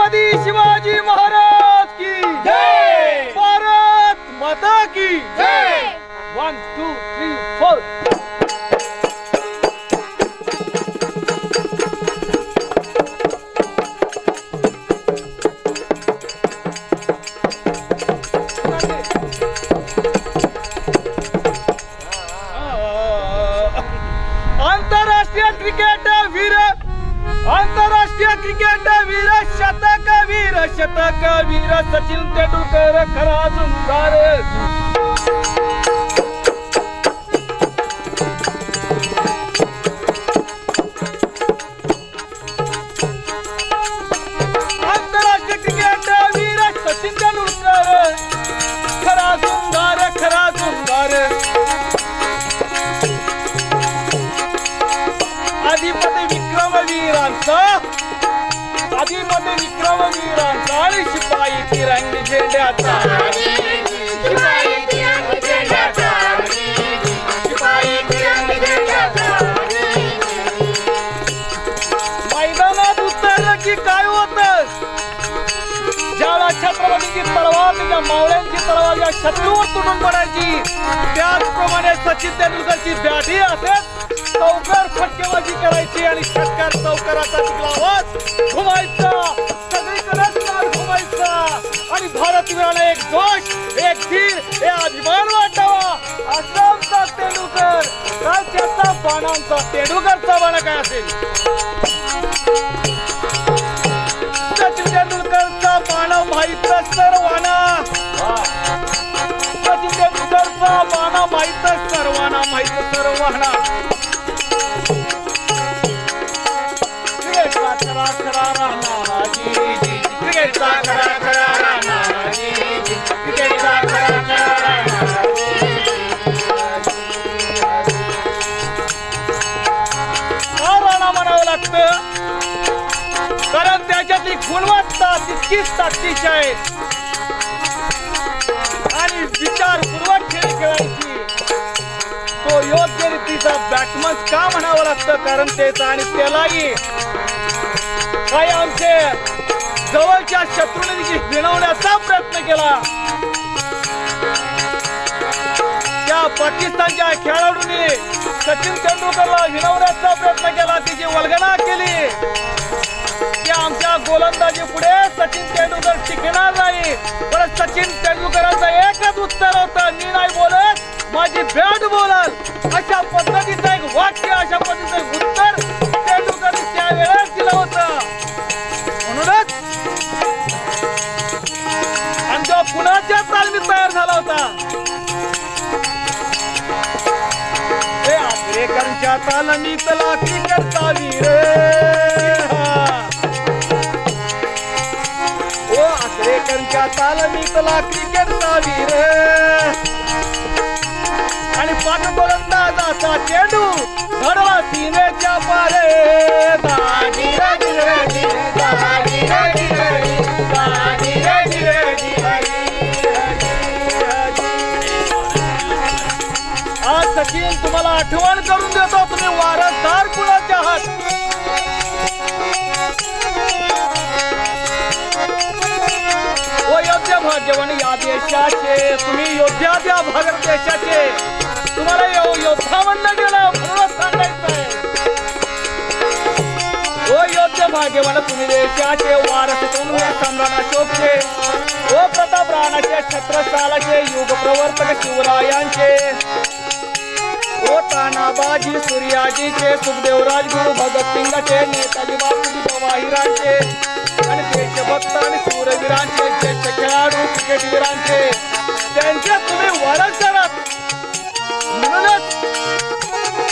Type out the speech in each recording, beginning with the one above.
छत्रपती शिवाजी महाराज की जय, भारत माता की जय। 1 2 3 4 आंतरराष्ट्रीय क्रिकेट वीर शतक वीर सचिन तेंडुलकर खरा सुंदर। आंतरराष्ट्रीय क्रिकेट वीर सचिन तेंडुलकर खरा सुंदर खरा सुंदर। अधिपती विक्रमवीरांचा आणि शिपाई तिरंगी झेंड्याचा मैदानात उतरलं की काय होत? ज्याला छत्रपतीची तलवार या मावळ्यांची तलवार या शत्रूवर तुटून पडायची, त्याचप्रमाणे सचिन तेंडुलकरची बॅटी असेल चौकार फटकेबाजी करायची आणि षटकार चौकाराचा तिकला आवाज घुमायचा, सगळीकडे नाद घुमायचा आणि भारतीयांना एक जोश एक धीर हे अभिमान वाटावा असा आमचा तेंडुलकर। काय त्याचा बाणांचा तेंडुलकरचा बाणा काय असेल? सचिन तेंडुलकरचा बाणा माहित सर्वांना, सचिन तेंडुलकरचा बाणा माहित सर्वांना, माहित सर्वांना। खरा खरा राणा जी जी क्रिकेटचा खरा खरा राणा जी जी क्रिकेटचा खरा खरा राणा। हा राणा म्हणावं लागतं कारण त्याच्यातली गुणवत्ता तितकीच ताकदीची आहे आणि विचारपूर्वक खेळ खेळायची। तो योग्य रीतीचा बॅट्समन का म्हणावं लागतं? कारण त्याचा आणि त्यालाही काही आमचे जवळच्या शत्रूने हिणवण्याचा प्रयत्न केला, त्या पाकिस्तानच्या खेळाडूंनी सचिन तेंडुलकरला हिणवण्याचा प्रयत्न केला, तिची वल्गना केली की आमच्या गोलंदाजी पुढे सचिन तेंडुलकर टिकणार नाही। पण सचिन तेंडुलकरांचं एकच उत्तर होतं, मी नाही बोलत, माझी बॅट बोलल। अशा पद्धतीचं एक वाक्य, अशा पद्धतीचं एक उत्तर तेंडुलकरने त्यावेळेस दिलं होतं। म्हणूनच आणि तो पुण्याच्या तालमीत तयार झाला होता। हे आग्रेकरांच्या तालमीतला क्रिकेटचा वीर, ओ आग्रेकरांच्या तालमीतला क्रिकेटचा वीर आणि पाठ गोलंदाजाचा चेंडू धडवा सीमेच्या पारे। आज सचिन तुम्हाला आठवण करून देतो, तुम्ही वारसदार कुणाचे आहात? ओ योद्धा भाग्यवान या देशाचे, तुम्ही योद्धा त्या भारत देशाचे, तुम्हाला योद्धा म्हणलं गेलं म्हणूनच सांगायचं आहे। ओ योद्धा भाग्यवान तुम्ही देशाचे, वारस तुम्ही सम्राट अशोकचे, ओ प्रताप राणाचे, छत्रसालाचे, युग प्रवर्तक शिवरायांचे, ओ तानाबाजी सूर्याजीचे, सुखदेव राजगुरु भगतसिंगाचे, नेताजी बापूजी जवाहिरांचे आणि देशभक्त आणि शूरवीरांचे, ज्येष्ठ खेळाडू क्रिकेटवीरांचे, त्यांचे तुम्ही वारसदार आहात।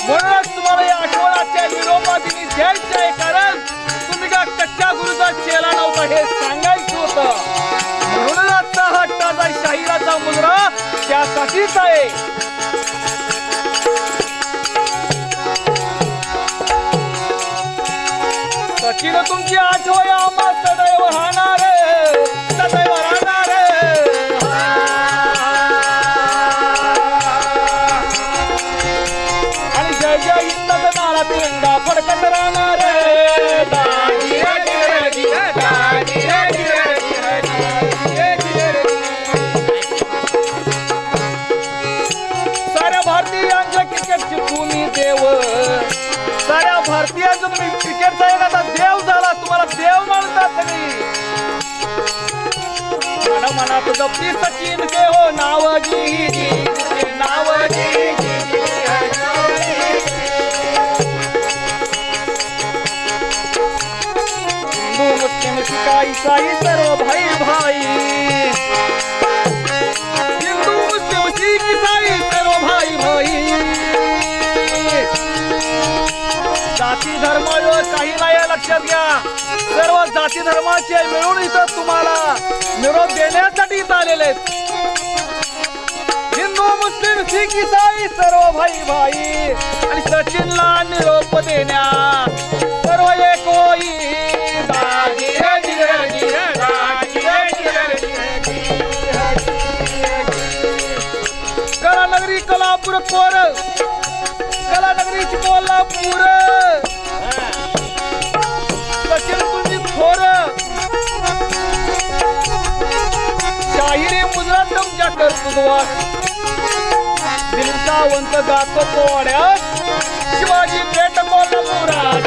म्हणूनच तुम्हाला या आठवड्याच्या निरोपादिनी द्यायचे आहे, कारण तुम्ही का कच्च्या गुरुचा चेला नव्हता हे सांगायचं होतं। म्हणूनच आता हट्टाचा शाहिराचा मुजरा त्यासाठीच आहे। सचिन तुमची आठवण आम्हा सदैव राहणार, सदैव राहणार। आणि जय जय हिंदचा नारा तिरंगा फडकत राहणार। शेठ साहेब आता देव झाला, तुम्हाला देव म्हणतात सगळी. मनात जपती सचिन के हो नावजी नावजी. हिंदू मुस्लिम शिका ईसाई सर्व भाई भाई. हिंदू मुस्लिम शीख ईसाई सर्व भाई भाई. जाती धर्म काही नाही लक्षात घ्या. सर्व जाती धर्माचे मिळून इथं तुम्हाला निरोप देण्यासाठी इथं आलेले आहेत. हिंदू मुस्लिम शीख ईसाई सर्व भाई भाई. आणि सचिनला निरोप देण्या सर्व एक होई. कलानगरी कोल्हापूर कोर कलानगरी कोल्हापूर सचिन तुझी थोर शाहिरी मुजरा तुमच्या कर्तृत्वात दिलसावंत गातो पोड्यात शिवाजी पेठ कोल्हापुरात.